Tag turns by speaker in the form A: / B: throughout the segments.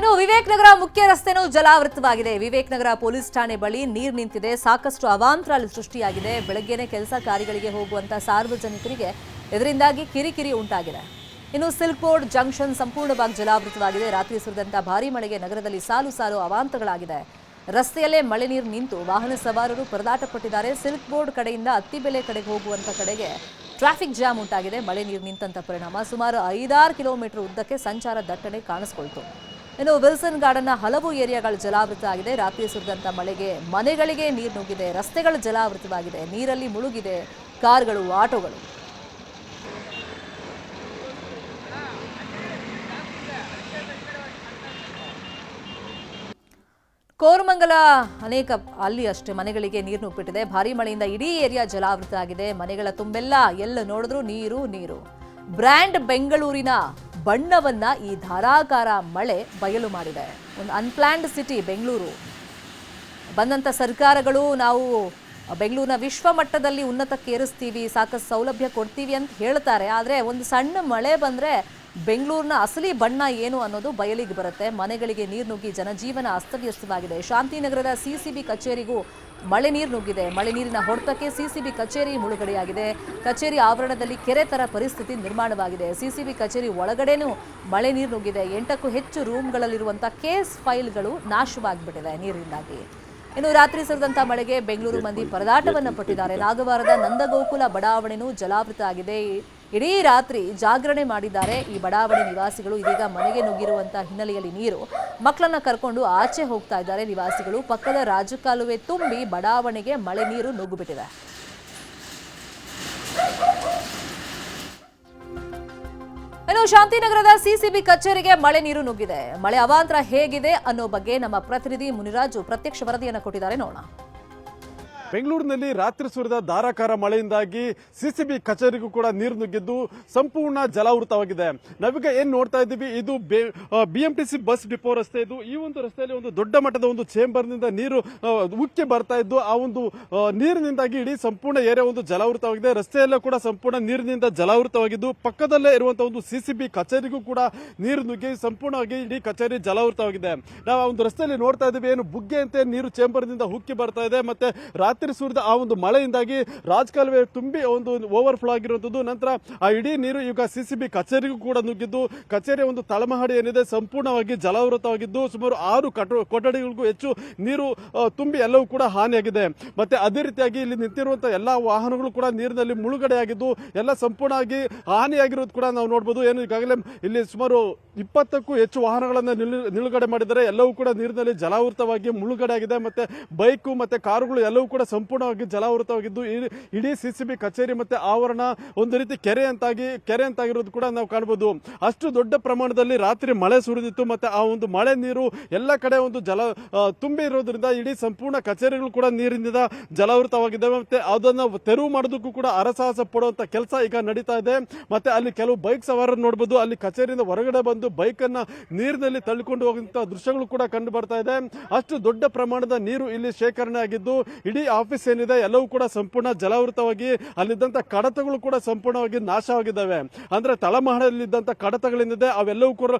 A: ಇನ್ನು ವಿವೇಕ್ ನಗರ ಮುಖ್ಯ ರಸ್ತೆನೂ ಜಲಾವೃತವಾಗಿದೆ. ವಿವೇಕ್ ನಗರ ಪೊಲೀಸ್ ಠಾಣೆ ಬಳಿ ನೀರು ನಿಂತಿದೆ. ಸಾಕಷ್ಟು ಅವಾಂತರ ಸೃಷ್ಟಿಯಾಗಿದೆ. ಬೆಳಗ್ಗೆನೇ ಕೆಲಸ ಕಾರ್ಯಗಳಿಗೆ ಹೋಗುವಂತ ಸಾರ್ವಜನಿಕರಿಗೆ ಇದರಿಂದಾಗಿ ಕಿರಿಕಿರಿ ಉಂಟಾಗಿದೆ. ಇನ್ನು ಸಿಲ್ಕ್ ಬೋರ್ಡ್ ಜಂಕ್ಷನ್ ಸಂಪೂರ್ಣವಾಗಿ ಜಲಾವೃತವಾಗಿದೆ. ರಾತ್ರಿ ಸುರಿದಂತ ಭಾರೀ ಮಳೆಗೆ ನಗರದಲ್ಲಿ ಸಾಲು ಸಾಲು ಅವಾಂತರಗಳಾಗಿದೆ. ರಸ್ತೆಯಲ್ಲೇ ಮಳೆ ನೀರು ನಿಂತು ವಾಹನ ಸವಾರರು ಪರದಾಟ ಪಟ್ಟಿದ್ದಾರೆ. ಸಿಲ್ಕ್ ಬೋರ್ಡ್ ಕಡೆಯಿಂದ ಅತ್ತಿಬೆಲೆ ಕಡೆಗೆ ಹೋಗುವಂತ ಕಡೆಗೆ ಟ್ರಾಫಿಕ್ ಜಾಮ್ ಉಂಟಾಗಿದೆ. ಮಳೆ ನೀರು ನಿಂತಂತ ಪರಿಣಾಮ ಸುಮಾರು 5-6 ಕಿಲೋಮೀಟರ್ ಉದ್ದಕ್ಕೆ ಸಂಚಾರ ದಟ್ಟಣೆ ಕಾಣಿಸಿಕೊಳ್ತು. ಇನ್ನು ವಿಲ್ಸನ್ ಗಾರ್ಡನ್ನ ಹಲವು ಏರಿಯಾಗಳು ಜಲಾವೃತ ಆಗಿದೆ. ರಾತ್ರಿ ಸುರಿದಂತ ಮಳೆಗೆ ಮನೆಗಳಿಗೆ ನೀರು ನುಗ್ಗಿದೆ. ರಸ್ತೆಗಳು ಜಲಾವೃತವಾಗಿದೆ. ನೀರಲ್ಲಿ ಮುಳುಗಿದೆ ಕಾರ್ಗಳು, ಆಟೋಗಳು. ಕೋರಮಂಗಲ ಅಲ್ಲಿ ಅಷ್ಟೇ ಮನೆಗಳಿಗೆ ನೀರು ನುಗ್ಗಿಬಿಟ್ಟಿದೆ. ಭಾರೀ ಮಳೆಯಿಂದ ಇಡೀ ಏರಿಯಾ ಜಲಾವೃತ ಆಗಿದೆ. ಮನೆಗಳ ತುಂಬೆಲ್ಲ ಎಲ್ಲ ನೋಡಿದ್ರು ನೀರು ನೀರು. ಬ್ರ್ಯಾಂಡ್ ಬೆಂಗಳೂರಿನ ಬಣ್ಣವನ್ನ ಈ ಧಾರಾಕಾರ ಮಳೆ ಬಯಲು ಮಾಡಿದೆ. ಒಂದು ಅನ್ಪ್ಲಾನ್ಡ್ ಸಿಟಿ ಬೆಂಗಳೂರು. ಬಂದಂಥ ಸರ್ಕಾರಗಳು ನಾವು ಬೆಂಗಳೂರಿನ ವಿಶ್ವ ಮಟ್ಟದಲ್ಲಿ ಉನ್ನತಕ್ಕೇರಿಸ್ತೀವಿ, ಸಾಕಷ್ಟು ಸೌಲಭ್ಯ ಕೊಡ್ತೀವಿ ಅಂತ ಹೇಳ್ತಾರೆ. ಆದರೆ ಒಂದು ಸಣ್ಣ ಮಳೆ ಬಂದರೆ ಬೆಂಗಳೂರಿನ ಅಸಲಿ ಬಣ್ಣ ಏನು ಅನ್ನೋದು ಬಯಲಿಗೆ ಬರುತ್ತೆ. ಮನೆಗಳಿಗೆ ನೀರು ನುಗ್ಗಿ ಜನಜೀವನ ಅಸ್ತವ್ಯಸ್ತವಾಗಿದೆ. ಶಾಂತಿನಗರದ ಸಿಸಿಬಿ ಕಚೇರಿಗೂ ಮಳೆ ನೀರು ನುಗ್ಗಿದೆ. ಮಳೆ ನೀರಿನ ಹೊಡೆತಕ್ಕೆ ಸಿಸಿಬಿ ಕಚೇರಿ ಮುಳುಗಡೆಯಾಗಿದೆ. ಕಚೇರಿ ಆವರಣದಲ್ಲಿ ಕೆರೆ ತರ ಪರಿಸ್ಥಿತಿ ನಿರ್ಮಾಣವಾಗಿದೆ. ಸಿಸಿಬಿ ಕಚೇರಿ ಒಳಗಡೆನೂ ಮಳೆ ನೀರು ನುಗ್ಗಿದೆ. 8ಕ್ಕೂ ಹೆಚ್ಚು ರೂಮ್ಗಳಲ್ಲಿರುವಂಥ ಕೇಸ್ ಫೈಲ್ಗಳು ನಾಶವಾಗಿಬಿಟ್ಟಿದೆ ನೀರಿನಿಂದಾಗಿ. ಇನ್ನು ರಾತ್ರಿ ಸುರಿದಂಥ ಮಳೆಗೆ ಬೆಂಗಳೂರು ಮಂದಿ ಪರದಾಟವನ್ನು ಪಟ್ಟಿದ್ದಾರೆ. ನಾಗವಾರದ ನಂದಗೋಕುಲ ಬಡಾವಣೆನೂ ಜಲಾವೃತ ಆಗಿದೆ. ಇಡೀ ರಾತ್ರಿ ಜಾಗರಣೆ ಮಾಡಿದ್ದಾರೆ ಈ ಬಡಾವಣೆ ನಿವಾಸಿಗಳು. ಇದೀಗ ಮನೆಗೆ ನುಗ್ಗಿರುವಂತಹ ಹಿನ್ನೆಲೆಯಲ್ಲಿ ನೀರು ಮಕ್ಕಳನ್ನ ಕರ್ಕೊಂಡು ಆಚೆ ಹೋಗ್ತಾ ಇದ್ದಾರೆ ನಿವಾಸಿಗಳು. ಪಕ್ಕದ ರಾಜಕಾಲುವೆ ತುಂಬಿ ಬಡಾವಣೆಗೆ ಮಳೆ ನೀರು ನುಗ್ಗಿಬಿಟ್ಟಿದೆ. ಇನ್ನು ಶಾಂತಿನಗರದ ಸಿಸಿಬಿ ಕಚೇರಿಗೆ ಮಳೆ ನೀರು ನುಗ್ಗಿದೆ. ಮಳೆ ಅವಾಂತರ ಹೇಗಿದೆ ಅನ್ನೋ ಬಗ್ಗೆ ನಮ್ಮ ಪ್ರತಿನಿಧಿ ಮುನಿರಾಜು ಪ್ರತ್ಯಕ್ಷ ವರದಿಯನ್ನು ಕೊಟ್ಟಿದ್ದಾರೆ, ನೋಡೋಣ.
B: ಬೆಂಗಳೂರಿನಲ್ಲಿ ರಾತ್ರಿ ಸುರಿದ ಧಾರಾಕಾರ ಮಳೆಯಿಂದಾಗಿ ಸಿಸಿಬಿ ಕಚೇರಿಗೂ ಕೂಡ ನೀರು ನುಗ್ಗಿದ್ದು ಸಂಪೂರ್ಣ ಜಲಾವೃತವಾಗಿದೆ. ನಾವೀಗ ಏನ್ ನೋಡ್ತಾ ಇದ್ದೀವಿ, ಇದು ಬಿಎಂಟಿಸಿ ಬಸ್ ಡಿಪೋ ರಸ್ತೆ. ಇದು ಈ ಒಂದು ರಸ್ತೆಯಲ್ಲಿ ಒಂದು ದೊಡ್ಡ ಮಟ್ಟದ ಒಂದು ಚೇಂಬರ್ನಿಂದ ನೀರು ಉಕ್ಕಿ ಬರ್ತಾ ಇದ್ದು ಆ ಒಂದು ನೀರಿನಿಂದಾಗಿ ಇಡೀ ಸಂಪೂರ್ಣ ಏರಿಯಾ ಒಂದು ಜಲಾವೃತವಾಗಿದೆ. ರಸ್ತೆಯಲ್ಲೂ ಕೂಡ ಸಂಪೂರ್ಣ ನೀರಿನಿಂದ ಜಲಾವೃತವಾಗಿದ್ದು ಪಕ್ಕದಲ್ಲೇ ಇರುವಂತಹ ಒಂದು ಸಿಸಿಬಿ ಕಚೇರಿಗೂ ಕೂಡ ನೀರು ನುಗ್ಗಿ ಸಂಪೂರ್ಣವಾಗಿ ಇಡೀ ಕಚೇರಿ ಜಲಾವೃತವಾಗಿದೆ. ನಾವು ಆ ಒಂದು ರಸ್ತೆಯಲ್ಲಿ ನೋಡ್ತಾ ಇದ್ದೀವಿ, ಏನು ಬುಗ್ಗೆ ಅಂತೆ ನೀರು ಚೇಂಬರ್ನಿಂದ ಉಕ್ಕಿ ಬರ್ತಾ ಇದೆ. ಮತ್ತೆ ರಾತ್ರಿ ಸುರಿದ ಆ ಒಂದು ಮಳೆಯಿಂದಾಗಿ ರಾಜಕಾಲುವೆ ತುಂಬಿ ಒಂದು ಓವರ್ಫ್ಲೋ ಆಗಿರುವಂತದ್ದು. ನಂತರ ಆ ಇಡೀ ನೀರು ಈಗ ಸಿಸಿಬಿ ಕಚೇರಿಗೂ ಕೂಡ ನುಗ್ಗಿದ್ದು ಕಚೇರಿಯ ಒಂದು ತಳಮಹಡಿ ಏನಿದೆ ಸಂಪೂರ್ಣವಾಗಿ ಜಲಾವೃತವಾಗಿದ್ದು ಸುಮಾರು 6 ಕೊಠಡಿಗಳಿಗೂ ಹೆಚ್ಚು ನೀರು ತುಂಬಿ ಎಲ್ಲವೂ ಕೂಡ ಹಾನಿಯಾಗಿದೆ. ಮತ್ತೆ ಅದೇ ರೀತಿಯಾಗಿ ಇಲ್ಲಿ ನಿಂತಿರುವಂತಹ ಎಲ್ಲಾ ವಾಹನಗಳು ಕೂಡ ನೀರಿನಲ್ಲಿ ಮುಳುಗಡೆಯಾಗಿದ್ದು ಎಲ್ಲ ಸಂಪೂರ್ಣವಾಗಿ ಹಾನಿಯಾಗಿರೋದು ಕೂಡ ನಾವು ನೋಡಬಹುದು. ಏನು ಈಗಾಗಲೇ ಇಲ್ಲಿ ಸುಮಾರು 20ಕ್ಕೂ ಹೆಚ್ಚು ವಾಹನಗಳನ್ನು ನಿಲುಗಡೆ ಮಾಡಿದರೆ ಎಲ್ಲವೂ ಕೂಡ ನೀರಿನಲ್ಲಿ ಜಲಾವೃತವಾಗಿ ಮುಳುಗಡೆ ಆಗಿದೆ. ಮತ್ತೆ ಬೈಕು ಮತ್ತೆ ಕಾರುಗಳು ಎಲ್ಲವೂ ಕೂಡ ಸಂಪೂರ್ಣವಾಗಿ ಜಲಾವೃತವಾಗಿದ್ದು ಇಡೀ ಸಿಸಿಬಿ ಕಚೇರಿ ಮತ್ತೆ ಆವರಣ ಒಂದು ರೀತಿ ಕೆರೆ ಅಂತಾಗಿರೋದು ಕೂಡ ನಾವು ಕಾಣಬಹುದು. ಅಷ್ಟು ದೊಡ್ಡ ಪ್ರಮಾಣದಲ್ಲಿ ರಾತ್ರಿ ಮಳೆ ಸುರಿದಿತ್ತು. ಮತ್ತೆ ಆ ಒಂದು ಮಳೆ ನೀರು ಎಲ್ಲ ಕಡೆ ಒಂದು ತುಂಬಿ ಇರೋದ್ರಿಂದ ಇಡೀ ಸಂಪೂರ್ಣ ಕಚೇರಿಗಳು ಕೂಡ ನೀರಿನಿಂದ ಜಲಾವೃತವಾಗಿದ್ದಾವೆ. ಮತ್ತೆ ಅದನ್ನು ತೆರವು ಮಾಡೋದಕ್ಕೂ ಕೂಡ ಹರಸಾಹಸ ಪಡುವಂತ ಕೆಲಸ ಈಗ ನಡೀತಾ ಇದೆ. ಮತ್ತೆ ಅಲ್ಲಿ ಕೆಲವು ಬೈಕ್ ಸವಾರರು ನೋಡಬಹುದು, ಅಲ್ಲಿ ಕಚೇರಿಯಿಂದ ಹೊರಗಡೆ ಬಂದು ಬೈಕ್ ಅನ್ನ ನೀರಿನಲ್ಲಿ ತಳ್ಳಿಕೊಂಡು ಹೋಗುವಂತಹ ದೃಶ್ಯಗಳು ಕೂಡ ಕಂಡು ಬರ್ತಾ ಇದೆ. ಅಷ್ಟು ದೊಡ್ಡ ಪ್ರಮಾಣದ ನೀರು ಇಲ್ಲಿ ಶೇಖರಣೆ ಆಗಿದ್ದು ಇಡೀ ಆಫೀಸ್ ಏನಿದೆ ಎಲ್ಲವೂ ಕೂಡ ಸಂಪೂರ್ಣ ಜಲಾವೃತವಾಗಿ ಅಲ್ಲಿದ್ದಂತ ಕಡತಗಳು ಕೂಡ ಸಂಪೂರ್ಣವಾಗಿ ನಾಶವಾಗಿದ್ದಾವೆ. ಅಂದ್ರೆ ತಳಮಹಡಿಯಲ್ಲಿದ್ದಂತ ಕಡತಗಳೇನಿದೆ ಅವೆಲ್ಲವೂ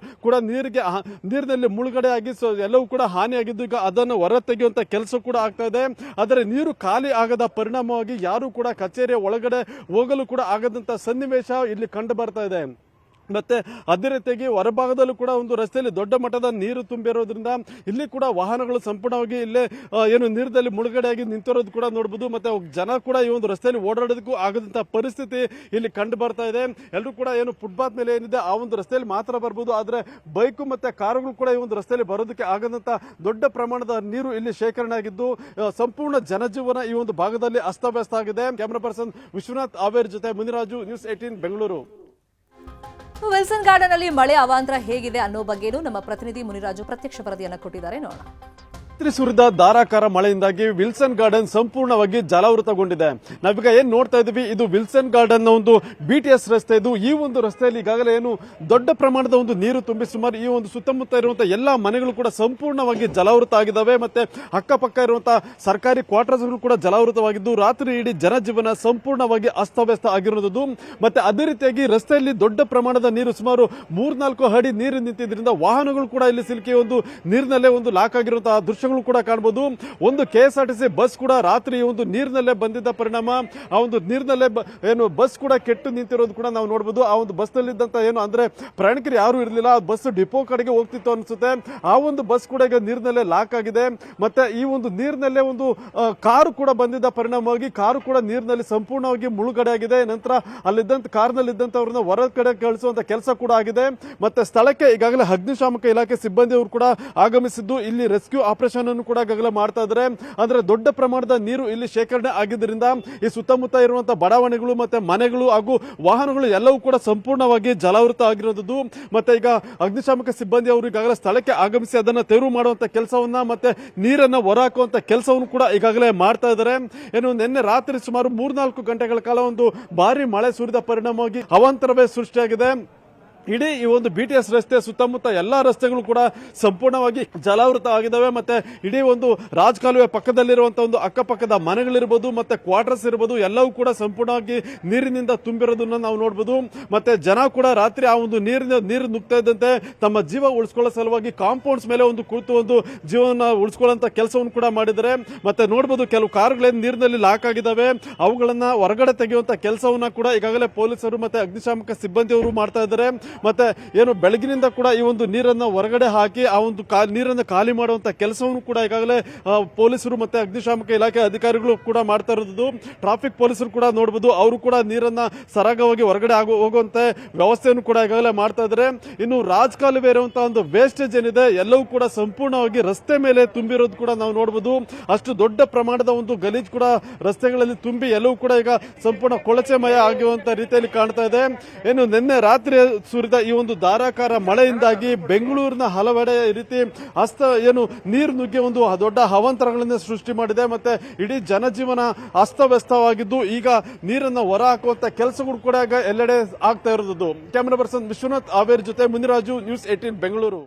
B: ಕೂಡ ನೀರಿನಲ್ಲಿ ಮುಳುಗಡೆ ಆಗಿ ಎಲ್ಲವೂ ಕೂಡ ಹಾನಿಯಾಗಿದ್ದು ಈಗ ಅದನ್ನು ಹೊರ ತೆಗೆಯುವಂತ ಕೆಲಸ ಕೂಡ ಆಗ್ತಾ ಇದೆ. ಆದರೆ ನೀರು ಖಾಲಿ ಆಗದ ಪರಿಣಾಮವಾಗಿ ಯಾರು ಕೂಡ ಕಚೇರಿಯ ಒಳಗಡೆ ಹೋಗಲು ಕೂಡ ಆಗದಂತ ಸನ್ನಿವೇಶ ಇಲ್ಲಿ ಕಂಡು ಬರ್ತಾ ಇದೆ. ಮತ್ತೆ ಅದೇ ರೀತಿಯಾಗಿ ಹೊರಭಾಗದಲ್ಲೂ ಕೂಡ ಒಂದು ರಸ್ತೆಯಲ್ಲಿ ದೊಡ್ಡ ಮಟ್ಟದ ನೀರು ತುಂಬಿರೋದ್ರಿಂದ ಇಲ್ಲಿ ಕೂಡ ವಾಹನಗಳು ಸಂಪೂರ್ಣವಾಗಿ ಇಲ್ಲೇ ಏನು ನೀರಿನಲ್ಲಿ ಮುಳುಗಡೆಯಾಗಿ ನಿಂತಿರೋದು ಕೂಡ ನೋಡಬಹುದು. ಮತ್ತೆ ಜನ ಕೂಡ ಈ ಒಂದು ರಸ್ತೆಯಲ್ಲಿ ಓಡಾಡೋದಕ್ಕೂ ಆಗದಂತ ಪರಿಸ್ಥಿತಿ ಇಲ್ಲಿ ಕಂಡು ಬರ್ತಾ ಇದೆ. ಎಲ್ಲರೂ ಕೂಡ ಏನು ಫುಟ್ಪಾತ್ ಮೇಲೆ ಏನಿದೆ ಆ ಒಂದು ರಸ್ತೆಯಲ್ಲಿ ಮಾತ್ರ ಬರ್ಬೋದು, ಆದ್ರೆ ಬೈಕು ಮತ್ತೆ ಕಾರುಗಳು ಕೂಡ ಈ ಒಂದು ರಸ್ತೆಯಲ್ಲಿ ಬರೋದಕ್ಕೆ ಆಗದಂತ ದೊಡ್ಡ ಪ್ರಮಾಣದ ನೀರು ಇಲ್ಲಿ ಶೇಖರಣೆ ಆಗಿದ್ದು ಸಂಪೂರ್ಣ ಜನಜೀವನ ಈ ಒಂದು ಭಾಗದಲ್ಲಿ ಅಸ್ತವ್ಯಸ್ತ ಆಗಿದೆ. ಕ್ಯಾಮರಾ ಪರ್ಸನ್ ವಿಶ್ವನಾಥ್ ಆವೇರ್ ಜೊತೆ Muniraju, news 18 Bengaluru.
A: Wilson garden ಅಲ್ಲಿ ಮಳೆ ಅವಾಂತರ ಹೇಗಿದೆ ಅನ್ನೋ ಬಗ್ಗೆನೂ ನಮ್ಮ ಪ್ರತಿನಿಧಿ ಮುನಿರಾಜು ಪ್ರತ್ಯಕ್ಷ ವರದಿಯನ್ನು ಕೊಟ್ಟಿದ್ದಾರೆ, ನೋಡೋಣ.
B: ರಾತ್ರಿ ಸುರಿದ ಧಾರಾಕಾರ ಮಳೆಯಿಂದಾಗಿ ವಿಲ್ಸನ್ ಗಾರ್ಡನ್ ಸಂಪೂರ್ಣವಾಗಿ ಜಲಾವೃತಗೊಂಡಿದೆ. ನಾವೀಗ ಏನ್ ನೋಡ್ತಾ ಇದೀವಿ, ಇದು ವಿಲ್ಸನ್ ಗಾರ್ಡನ್ ನ ಒಂದು BTS ರಸ್ತೆ. ಇದು ಈ ಒಂದು ರಸ್ತೆಯಲ್ಲಿ ಈಗಾಗಲೇ ಏನು ದೊಡ್ಡ ಪ್ರಮಾಣದ ಒಂದು ನೀರು ತುಂಬಿ ಸುಮಾರು ಈ ಒಂದು ಸುತ್ತಮುತ್ತ ಇರುವಂತಹ ಎಲ್ಲಾ ಮನೆಗಳು ಕೂಡ ಸಂಪೂರ್ಣವಾಗಿ ಜಲಾವೃತ ಆಗಿದ್ದಾವೆ. ಮತ್ತೆ ಅಕ್ಕಪಕ್ಕ ಇರುವಂತಹ ಸರ್ಕಾರಿ ಕ್ವಾರ್ಟರ್ಸ್ ಕೂಡ ಜಲಾವೃತವಾಗಿದ್ದು ರಾತ್ರಿ ಇಡೀ ಜನಜೀವನ ಸಂಪೂರ್ಣವಾಗಿ ಅಸ್ತವ್ಯಸ್ತ ಆಗಿರುವುದು. ಮತ್ತೆ ಅದೇ ರೀತಿಯಾಗಿ ರಸ್ತೆಯಲ್ಲಿ ದೊಡ್ಡ ಪ್ರಮಾಣದ ನೀರು ಸುಮಾರು 3-4 ಅಡಿ ನೀರು ನಿಂತಿದ್ರಿಂದ ವಾಹನಗಳು ಕೂಡ ಇಲ್ಲಿ ಸಿಲುಕಿ ಒಂದು ನೀರಿನಲ್ಲೇ ಒಂದು ಲಾಕ್ ಆಗಿರುವಂತಹ ದೃಶ್ಯಗಳು ಕೂಡ ಕಾಣಬಹುದು. ಒಂದು KSRTC ಬಸ್ ಕೂಡ ರಾತ್ರಿ ಒಂದು ನೀರಿನಲ್ಲೇ ಬಂದಿದ್ದ ಪರಿಣಾಮ ಆ ಒಂದು ನೀರಿನಲ್ಲೇ ಏನು ಬಸ್ ಕೂಡ ಕೆಟ್ಟು ನಿಂತಿರೋದು ಕೂಡ ನಾವು ನೋಡಬಹುದು. ಆ ಒಂದು ಬಸ್ ನಲ್ಲಿದ್ದಂತ ಏನು ಅಂದ್ರೆ ಪ್ರಯಾಣಿಕರು ಯಾರು ಇರಲಿಲ್ಲ. ಬಸ್ ಡಿಪೋ ಕಡೆಗೆ ಹೋಗ್ತಿತ್ತು ಅನ್ಸುತ್ತೆ. ಆ ಒಂದು ಬಸ್ ಕೂಡ ಈಗ ನೀರಿನಲ್ಲೇ ಲಾಕ್ ಆಗಿದೆ. ಮತ್ತೆ ಈ ಒಂದು ನೀರಿನಲ್ಲೇ ಒಂದು ಕಾರು ಕೂಡ ಬಂದಿದ್ದ ಪರಿಣಾಮವಾಗಿ ಕಾರು ಕೂಡ ನೀರಿನಲ್ಲಿ ಸಂಪೂರ್ಣವಾಗಿ ಮುಳುಗಡೆ ಆಗಿದೆ. ನಂತರ ಅಲ್ಲಿದ್ದಂತ ಕಾರ್ನಲ್ಲಿದ್ದಂತವ್ರನ್ನ ಹೊರ ಕಡೆ ಕಳಿಸುವಂತ ಕೆಲಸ ಕೂಡ ಆಗಿದೆ. ಮತ್ತೆ ಸ್ಥಳಕ್ಕೆ ಈಗಾಗಲೇ ಅಗ್ನಿಶಾಮಕ ಇಲಾಖೆ ಸಿಬ್ಬಂದಿಯವರು ಕೂಡ ಆಗಮಿಸಿದ್ದು ಇಲ್ಲಿ ರೆಸ್ಕ್ಯೂ ಆಪರೇಷನ್ ಅನ್ನು ಕೂಡ ಈಗಾಗಲೇ ಮಾಡ್ತಾ ಇದ್ದಾರೆ. ಅಂದ್ರೆ ದೊಡ್ಡ ಪ್ರಮಾಣದ ನೀರು ಇಲ್ಲಿ ಶೇಖರಣೆ ಆಗಿದ್ದರಿಂದ ಈ ಸುತ್ತಮುತ್ತ ಇರುವಂತಹ ಬಡಾವಣೆಗಳು ಮತ್ತೆ ಮನೆಗಳು ಹಾಗೂ ವಾಹನಗಳು ಎಲ್ಲವೂ ಕೂಡ ಸಂಪೂರ್ಣವಾಗಿ ಜಲಾವೃತ ಆಗಿರೋದು. ಮತ್ತೆ ಈಗ ಅಗ್ನಿಶಾಮಕ ಸಿಬ್ಬಂದಿ ಅವರು ಈಗಾಗಲೇ ಸ್ಥಳಕ್ಕೆ ಆಗಮಿಸಿ ಅದನ್ನ ತೆರವು ಮಾಡುವಂತ ಕೆಲಸವನ್ನ ಮತ್ತೆ ನೀರನ್ನ ಹೊರಹಾಕುವಂತ ಕೆಲಸವನ್ನು ಕೂಡ ಈಗಾಗಲೇ ಮಾಡ್ತಾ ಇದ್ದಾರೆ. ಏನು ನಿನ್ನೆ ರಾತ್ರಿ ಸುಮಾರು 3-4 ಗಂಟೆಗಳ ಕಾಲ ಒಂದು ಭಾರಿ ಮಳೆ ಸುರಿದ ಪರಿಣಾಮವಾಗಿ ಅವಾಂತರವೇ ಸೃಷ್ಟಿಯಾಗಿದೆ. ಇಡೀ ಈ ಒಂದು BTS ರಸ್ತೆ ಸುತ್ತಮುತ್ತ ಎಲ್ಲಾ ರಸ್ತೆಗಳು ಕೂಡ ಸಂಪೂರ್ಣವಾಗಿ ಜಲಾವೃತ ಆಗಿದ್ದಾವೆ. ಮತ್ತೆ ಇಡೀ ಒಂದು ರಾಜಕಾಲುವೆ ಪಕ್ಕದಲ್ಲಿರುವಂತಹ ಒಂದು ಅಕ್ಕಪಕ್ಕದ ಮನೆಗಳಿರ್ಬೋದು ಮತ್ತೆ ಕ್ವಾರ್ಟರ್ಸ್ ಇರ್ಬೋದು ಎಲ್ಲವೂ ಕೂಡ ಸಂಪೂರ್ಣವಾಗಿ ನೀರಿನಿಂದ ತುಂಬಿರೋದನ್ನ ನಾವು ನೋಡಬಹುದು. ಮತ್ತೆ ಜನ ಕೂಡ ರಾತ್ರಿ ಆ ಒಂದು ನೀರು ನುಗ್ತಾ ಇದ್ದಂತೆ ತಮ್ಮ ಜೀವ ಉಳಿಸ್ಕೊಳ್ಳೋ ಸಲುವಾಗಿ ಕಾಂಪೌಂಡ್ಸ್ ಮೇಲೆ ಒಂದು ಕುಳಿತು ಒಂದು ಜೀವನ ಉಳಿಸ್ಕೊಳ್ಳುವಂತ ಕೆಲಸವನ್ನು ಕೂಡ ಮಾಡಿದ್ದಾರೆ. ಮತ್ತೆ ನೋಡಬಹುದು ಕೆಲವು ಕಾರುಗಳೇನು ನೀರಿನಲ್ಲಿ ಲಾಕ್ ಆಗಿದ್ದಾವೆ, ಅವುಗಳನ್ನ ಹೊರಗಡೆ ತೆಗೆಯುವಂತ ಕೆಲಸವನ್ನ ಕೂಡ ಈಗಾಗಲೇ ಪೊಲೀಸರು ಮತ್ತೆ ಅಗ್ನಿಶಾಮಕ ಸಿಬ್ಬಂದಿಯವರು ಮಾಡ್ತಾ ಇದ್ದಾರೆ. ಮತ್ತೆ ಏನು ಬೆಳಗಿನಿಂದ ಕೂಡ ಈ ಒಂದು ನೀರನ್ನು ಹೊರಗಡೆ ಹಾಕಿ ಆ ಒಂದು ನೀರನ್ನು ಖಾಲಿ ಮಾಡುವಂತ ಕೆಲಸವನ್ನು ಕೂಡ ಈಗಾಗಲೇ ಪೊಲೀಸರು ಮತ್ತೆ ಅಗ್ನಿಶಾಮಕ ಇಲಾಖೆ ಅಧಿಕಾರಿಗಳು ಕೂಡ ಮಾಡ್ತಾ ಇರೋದು. ಟ್ರಾಫಿಕ್ ಪೊಲೀಸರು ಕೂಡ ನೋಡಬಹುದು, ಅವರು ಕೂಡ ನೀರನ್ನ ಸರಾಗವಾಗಿ ಹೊರಗಡೆ ಹೋಗುವಂತೆ ವ್ಯವಸ್ಥೆಯನ್ನು ಕೂಡ ಈಗಾಗಲೇ ಮಾಡ್ತಾ ಇದ್ದಾರೆ. ಇನ್ನು ರಾಜಕಾಲುವೆ ಇರುವಂತಹ ಒಂದು ವೇಸ್ಟೇಜ್ ಏನಿದೆ ಎಲ್ಲವೂ ಕೂಡ ಸಂಪೂರ್ಣವಾಗಿ ರಸ್ತೆ ಮೇಲೆ ತುಂಬಿರೋದು ಕೂಡ ನಾವು ನೋಡಬಹುದು. ಅಷ್ಟು ದೊಡ್ಡ ಪ್ರಮಾಣದ ಒಂದು ಗಲೀಜ್ ಕೂಡ ರಸ್ತೆಗಳಲ್ಲಿ ತುಂಬಿ ಎಲ್ಲವೂ ಕೂಡ ಈಗ ಸಂಪೂರ್ಣ ಕೊಳಚೆಮಯ ಆಗುವಂತ ರೀತಿಯಲ್ಲಿ ಕಾಣ್ತಾ ಇದೆ. ಏನು ನಿನ್ನೆ ರಾತ್ರಿ ಸುರಿದ ಈ ಒಂದು ಧಾರಾಕಾರ ಮಳೆಯಿಂದಾಗಿ ಬೆಂಗಳೂರಿನ ಹಲವೆಡೆ ಈ ರೀತಿ ನೀರು ನುಗ್ಗಿ ಒಂದು ದೊಡ್ಡ ಅವಾಂತರಗಳನ್ನು ಸೃಷ್ಟಿ ಮಾಡಿದೆ. ಮತ್ತೆ ಇಡೀ ಜನಜೀವನ ಅಸ್ತವ್ಯಸ್ತವಾಗಿದ್ದು ಈಗ ನೀರನ್ನು ಹೊರ ಹಾಕುವಂತ ಕೆಲಸಗಳು ಕೂಡ ಎಲ್ಲೆಡೆ ಆಗ್ತಾ ಇರೋದು. ಕ್ಯಾಮರಾ ಪರ್ಸನ್ ವಿಶ್ವನಾಥ್ ಆವೇರ್ ಜೊತೆ ಮುನಿರಾಜು, ನ್ಯೂಸ್ 18 ಬೆಂಗಳೂರು.